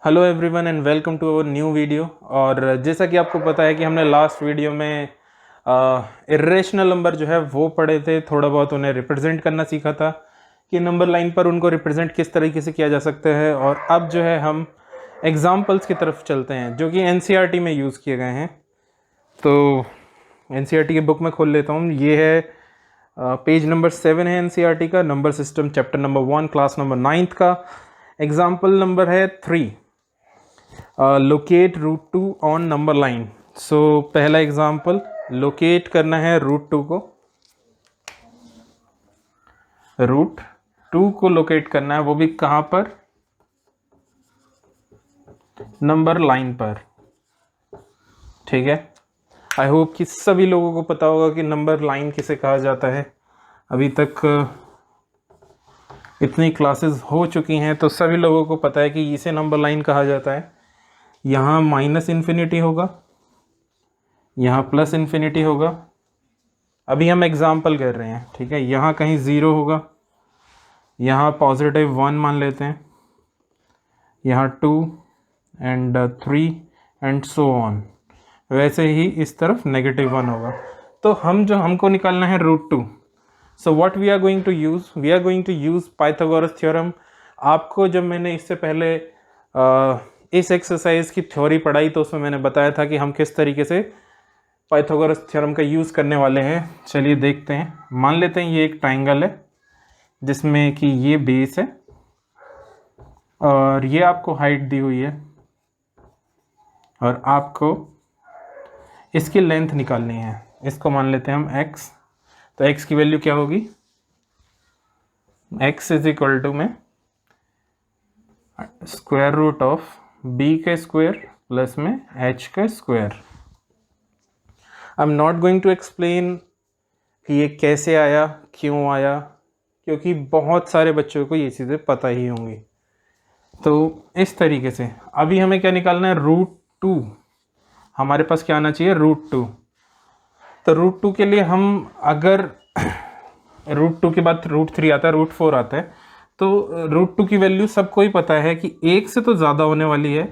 Hello everyone and welcome to our new video. और जैसा कि आपको पता है कि हमने लास्ट वीडियो में इरेशनल नंबर जो है वो पढ़े थे, थोड़ा बहुत उन्हें रिप्रेजेंट करना सीखा था कि नंबर लाइन पर उनको रिप्रेजेंट किस तरीके से किया जा सकता है। और अब जो है हम एग्जाम्पल्स की तरफ चलते हैं जो कि एनसीईआरटी में यूज़ किए गए हैं। तो एनसीईआरटी की बुक में खोल लेता हूँ। ये है पेज नंबर 7 है एनसीईआरटी का, number system chapter number 1 class number 9th का। एग्जाम्पल नंबर है 3, locate root 2 on number line. So पहला एग्जाम्पल, लोकेट करना है रूट 2 को, रूट 2 को लोकेट करना है, वो भी कहाँ पर, नंबर लाइन पर। ठीक है, आई होप कि सभी लोगों को पता होगा कि नंबर लाइन किसे कहा जाता है। अभी तक इतनी क्लासेस हो चुकी हैं तो सभी लोगों को पता है कि इसे नंबर लाइन कहा जाता है। यहाँ माइनस इन्फिनिटी होगा, यहाँ प्लस इन्फिनिटी होगा। अभी हम एग्जाम्पल कर रहे हैं, ठीक है। यहाँ कहीं 0 होगा, यहाँ पॉजिटिव 1 मान लेते हैं, यहाँ 2 एंड 3 एंड सो ऑन। वैसे ही इस तरफ नेगेटिव 1 होगा। तो हमको निकालना है root 2। So what we are going to use, we are going to use Pythagoras theorem. आपको जब मैंने इससे पहले इस एक्सरसाइज की थ्योरी पढ़ाई तो उसमें मैंने बताया था कि हम किस तरीके से पाइथागोरस थ्योरम का यूज़ करने वाले हैं। चलिए देखते हैं। मान लेते हैं ये एक ट्राइंगल है जिसमें कि ये बेस है और ये आपको हाइट दी हुई है और आपको इसकी लेंथ निकालनी है। इसको मान लेते हैं हम x। तो x की वैल्यू क्या होगी, x इज इक्वल टू में स्क्वायर रूट ऑफ b का स्क्वायर प्लस में h का square. I am not going to explain कि ये कैसे आया, क्यों आया, क्योंकि बहुत सारे बच्चों को ये चीज़ें पता ही होंगी। तो इस तरीके से अभी हमें क्या निकालना है, रूट 2। हमारे पास क्या आना चाहिए, रूट 2। तो रूट 2 के लिए हम अगर रूट 2 के बाद रूट 3 आता है, रूट 4 आता है, तो रूट 2 की वैल्यू सबको ही पता है कि 1 से तो ज़्यादा होने वाली है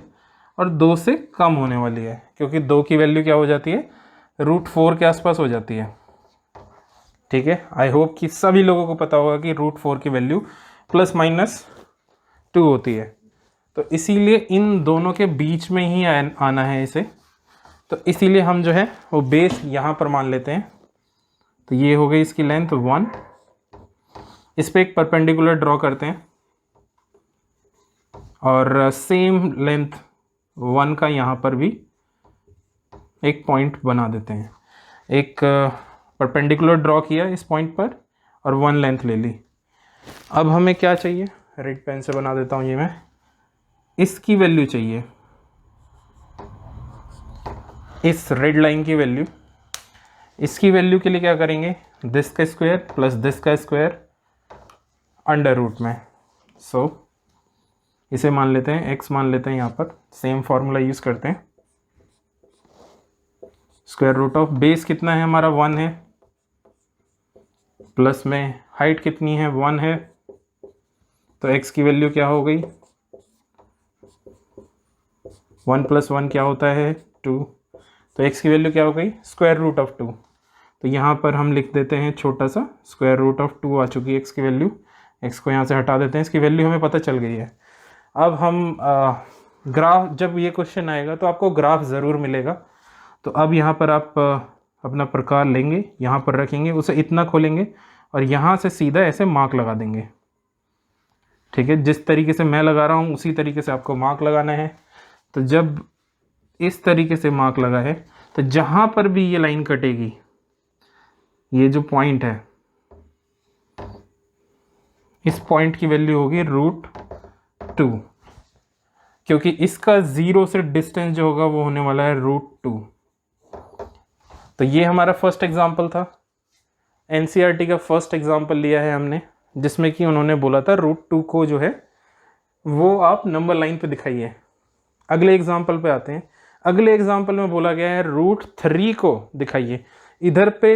और 2 से कम होने वाली है, क्योंकि 2 की वैल्यू क्या हो जाती है, रूट 4 के आसपास हो जाती है। ठीक है, आई होप कि सभी लोगों को पता होगा कि रूट 4 की वैल्यू प्लस माइनस 2 होती है। तो इसीलिए इन दोनों के बीच में ही आना है इसे। तो इसीलिए हम जो है वो बेस यहाँ पर मान लेते हैं। तो ये हो गई इसकी लेंथ 1। इस पर एक परपेंडिकुलर ड्रॉ करते हैं और सेम लेंथ 1 का यहाँ पर भी एक पॉइंट बना देते हैं। एक परपेंडिकुलर ड्रॉ किया इस पॉइंट पर और 1 लेंथ ले ली। अब हमें क्या चाहिए, रेड पेन से बना देता हूँ ये मैं, इसकी वैल्यू चाहिए, इस रेड लाइन की वैल्यू। इसकी वैल्यू के लिए क्या करेंगे, दिस का स्क्वायर प्लस दिस का स्क्वायर अंडर रूट में। सो इसे मान लेते हैं x मान लेते हैं, यहाँ पर सेम फॉर्मूला यूज़ करते हैं। स्क्वायर रूट ऑफ बेस कितना है हमारा, 1 है, प्लस में हाइट कितनी है, 1 है। तो x की वैल्यू क्या हो गई, 1 + 1 क्या होता है, 2। तो x की वैल्यू क्या हो गई, स्क्वायर रूट ऑफ 2। तो यहाँ पर हम लिख देते हैं छोटा सा स्क्वायर रूट ऑफ 2 आ चुकी है x की वैल्यू। x को यहाँ से हटा देते हैं, इसकी वैल्यू हमें पता चल गई है। अब हम ग्राफ, जब ये क्वेश्चन आएगा तो आपको ग्राफ ज़रूर मिलेगा। तो अब यहाँ पर आप अपना प्रकार लेंगे, यहाँ पर रखेंगे, उसे इतना खोलेंगे और यहाँ से सीधा ऐसे मार्क लगा देंगे। ठीक है, जिस तरीके से मैं लगा रहा हूँ उसी तरीके से आपको मार्क लगाना है। तो जब इस तरीके से मार्क लगा है तो जहाँ पर भी ये लाइन कटेगी, ये जो पॉइंट है, इस पॉइंट की वैल्यू होगी रूट 2, क्योंकि इसका 0 से डिस्टेंस जो होगा वो होने वाला है रूट 2। तो ये हमारा फर्स्ट एग्जांपल था, एनसीईआरटी का फर्स्ट एग्जांपल लिया है हमने, जिसमें कि उन्होंने बोला था रूट 2 को जो है वो आप नंबर लाइन पे दिखाइए। अगले एग्जांपल पे आते हैं। अगले एग्जांपल में बोला गया है रूट 3 को दिखाइए। इधर पे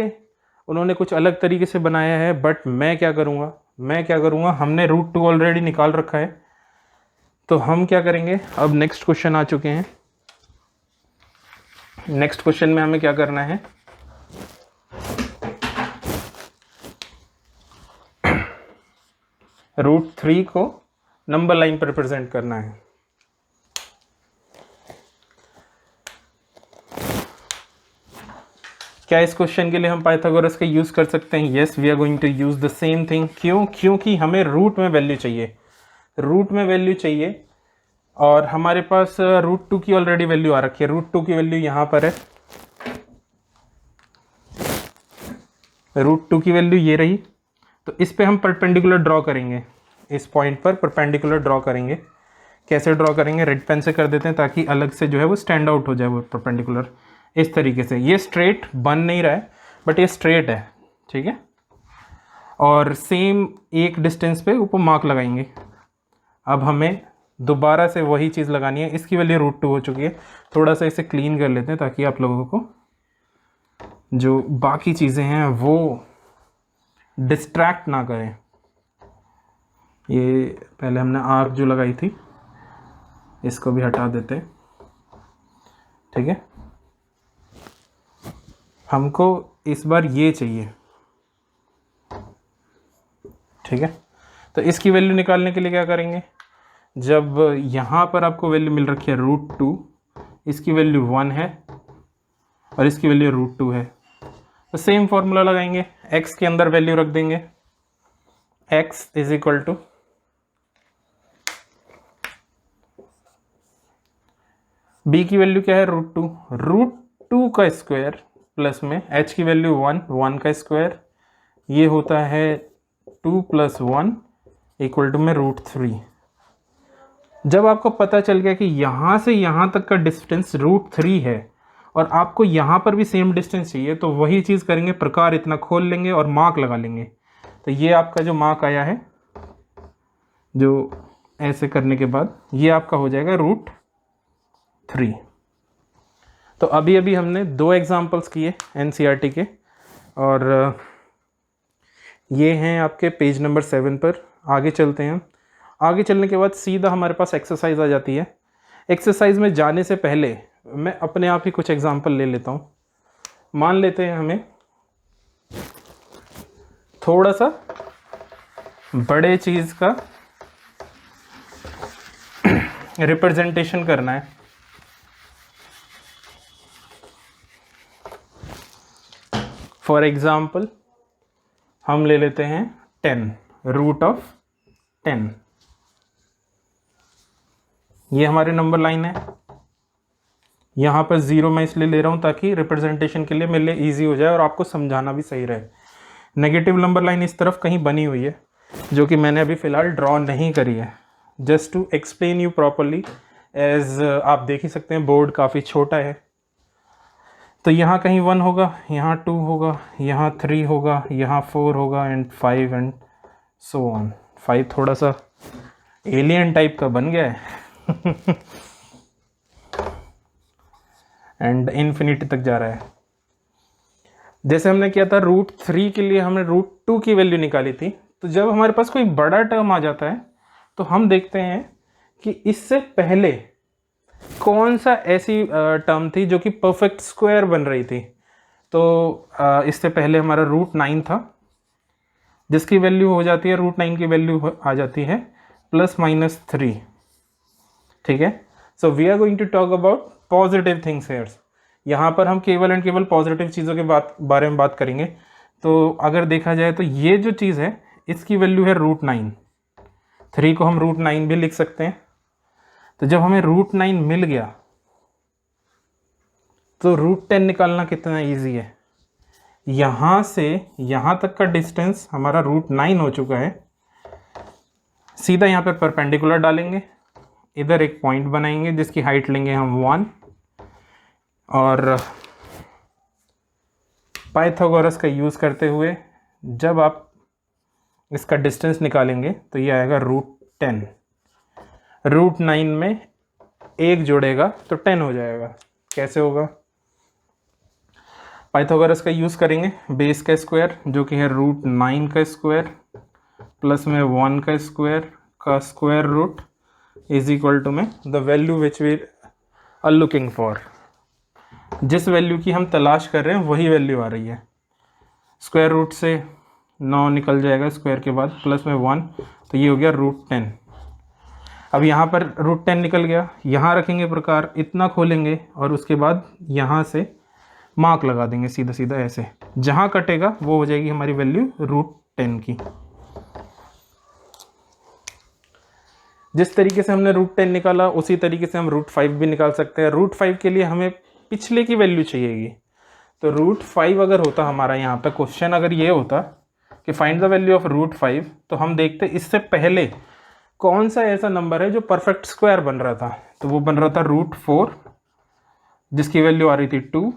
उन्होंने कुछ अलग तरीके से बनाया है, बट मैं क्या करूँगा, हमने रूट 2 ऑलरेडी निकाल रखा है। तो हम क्या करेंगे, अब नेक्स्ट क्वेश्चन आ चुके हैं। नेक्स्ट क्वेश्चन में हमें क्या करना है, √3 को नंबर लाइन पर रिप्रेजेंट करना है। क्या इस क्वेश्चन के लिए हम पाइथागोरस का यूज कर सकते हैं? Yes, we are going to use the same thing. क्यों? क्योंकि हमें रूट में वैल्यू चाहिए, रूट में वैल्यू चाहिए, और हमारे पास √2 की ऑलरेडी वैल्यू आ रखी है। √2 की वैल्यू यहां पर है, √2 की वैल्यू ये रही। तो इस पे हम परपेंडिकुलर ड्रॉ करेंगे, इस पॉइंट पर परपेंडिकुलर ड्रॉ करेंगे। कैसे ड्रॉ करेंगे? रेड पेन से कर देते हैं ताकि अलग से जो है वो स्टैंड आउट हो जाए वो परपेंडिकुलर। इस तरीके से ये स्ट्रेट बन नहीं रहा है, बट ये स्ट्रेट है, ठीक है। और सेम एक डिस्टेंस पे ऊपर मार्क लगाएंगे। अब हमें दोबारा से वही चीज़ लगानी है। इसकी वैल्यू √2 हो चुकी है। थोड़ा सा इसे क्लीन कर लेते हैं ताकि आप लोगों को जो बाकी चीज़ें हैं वो डिस्ट्रैक्ट ना करें। ये पहले हमने आर्क जो लगाई थी इसको भी हटा देते हैं, ठीक है। हमको इस बार ये चाहिए, ठीक है। तो इसकी वैल्यू निकालने के लिए क्या करेंगे, जब यहाँ पर आपको वैल्यू मिल रखी है √2, इसकी वैल्यू 1 है और इसकी वैल्यू √2 है, तो सेम फॉर्मूला लगाएंगे। x के अंदर वैल्यू रख देंगे, x is equal to b की वैल्यू क्या है √2, √2 का स्क्वायर प्लस में h की वैल्यू 1, 1 का स्क्वायर, ये होता है 2 + 1 इक्वल टू में √3। जब आपको पता चल गया कि यहाँ से यहाँ तक का डिस्टेंस √3 है और आपको यहाँ पर भी सेम डिस्टेंस चाहिए, तो वही चीज़ करेंगे, प्रकार इतना खोल लेंगे और मार्क लगा लेंगे। तो ये आपका जो मार्क आया है, जो ऐसे करने के बाद ये आपका हो जाएगा √3। तो अभी अभी हमने 2 एग्जाम्पल्स किए NCERT के, और ये हैं आपके पेज नंबर 7 पर। आगे चलते हैं। आगे चलने के बाद सीधा हमारे पास एक्सरसाइज आ जाती है। एक्सरसाइज में जाने से पहले मैं अपने आप ही कुछ एग्जाम्पल ले लेता हूँ। मान लेते हैं हमें थोड़ा सा बड़े चीज़ का रिप्रेजेंटेशन करना है। फॉर एग्जाम्पल हम ले लेते हैं 10, √10। ये हमारे नंबर लाइन है। यहाँ पर 0 मैं इसलिए ले रहा हूँ ताकि रिप्रेजेंटेशन के लिए मेरे लिए ईजी हो जाए और आपको समझाना भी सही रहे। नेगेटिव नंबर लाइन इस तरफ कहीं बनी हुई है, जो कि मैंने अभी फ़िलहाल ड्रॉ नहीं करी है, just to explain you properly. As आप देख ही सकते हैं बोर्ड काफ़ी छोटा है। तो यहाँ कहीं 1 होगा, यहाँ 2 होगा, यहाँ 3 होगा, यहाँ 4 होगा, एंड 5 एंड सो ऑन। 5 थोड़ा सा एलियन टाइप का बन गया है एंड इन्फिनिटी तक जा रहा है। जैसे हमने किया था √3 के लिए हमने √2 की वैल्यू निकाली थी। तो जब हमारे पास कोई बड़ा टर्म आ जाता है तो हम देखते हैं कि इससे पहले कौन सा ऐसी टर्म थी जो कि परफेक्ट स्क्वायर बन रही थी। तो इससे पहले हमारा √9 था, जिसकी वैल्यू हो जाती है, √9 की वैल्यू आ जाती है +-3, ठीक है। So we are going to talk about positive things here. यहाँ पर हम केवल एंड केवल पॉजिटिव चीज़ों के बारे में बात करेंगे। तो अगर देखा जाए तो ये जो चीज़ है इसकी वैल्यू है √9, 3 को हम √9 भी लिख सकते हैं। तो जब हमें √9 मिल गया तो √10 निकालना कितना इजी है। यहाँ से यहाँ तक का डिस्टेंस हमारा √9 हो चुका है। सीधा यहाँ पे परपेंडिकुलर डालेंगे, इधर एक पॉइंट बनाएंगे जिसकी हाइट लेंगे हम 1, और पाइथागोरस का यूज़ करते हुए जब आप इसका डिस्टेंस निकालेंगे तो ये आएगा √10। √9 में 1 जोड़ेगा तो 10 हो जाएगा। कैसे होगा? पाइथागोरस का यूज़ करेंगे, बेस का स्क्वायर जो कि है √9 का स्क्वायर प्लस में 1 का स्क्वायर का square root is equal to में the value which we are looking for, जिस वैल्यू की हम तलाश कर रहे हैं वही वैल्यू आ रही है। स्क्वायर रूट से 9 निकल जाएगा स्क्वायर के बाद, प्लस में 1, तो ये हो गया √10। अब यहाँ पर √10 निकल गया, यहाँ रखेंगे प्रकार, इतना खोलेंगे और उसके बाद यहाँ से मार्क लगा देंगे सीधा सीधा ऐसे, जहाँ कटेगा वो हो जाएगी हमारी वैल्यू √10 की। जिस तरीके से हमने √10 निकाला उसी तरीके से हम √5 भी निकाल सकते हैं। √5 के लिए हमें पिछले की वैल्यू चाहिएगी, तो √5 अगर होता हमारा यहाँ पे क्वेश्चन अगर ये होता कि फाइंड द वैल्यू ऑफ √5, तो हम देखते इससे पहले कौन सा ऐसा नंबर है जो परफेक्ट स्क्वायर बन रहा था, तो वो बन रहा था √4 जिसकी वैल्यू आ रही थी 2।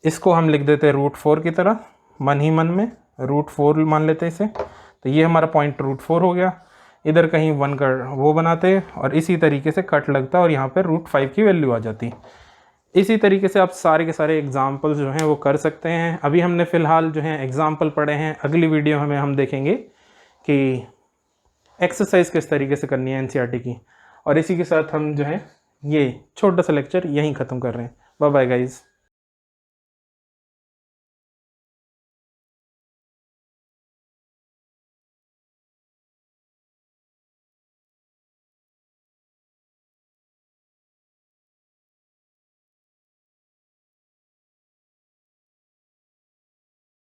इसको हम लिख देते √4 की तरह मन ही मन में, √4 मान लेते इसे, तो ये हमारा पॉइंट √4 हो गया। इधर कहीं 1 का वो बनाते और इसी तरीके से कट लगता और यहाँ पर √5 की वैल्यू आ जाती। इसी तरीके से आप सारे के सारे एग्जाम्पल्स जो हैं वो कर सकते हैं। अभी हमने फ़िलहाल जो है एग्जाम्पल पढ़े हैं, अगली वीडियो में हम देखेंगे कि एक्सरसाइज किस तरीके से करनी है एनसीईआरटी की। और इसी के साथ हम जो है ये छोटा सा लेक्चर यहीं ख़त्म कर रहे हैं। Bye bye guys.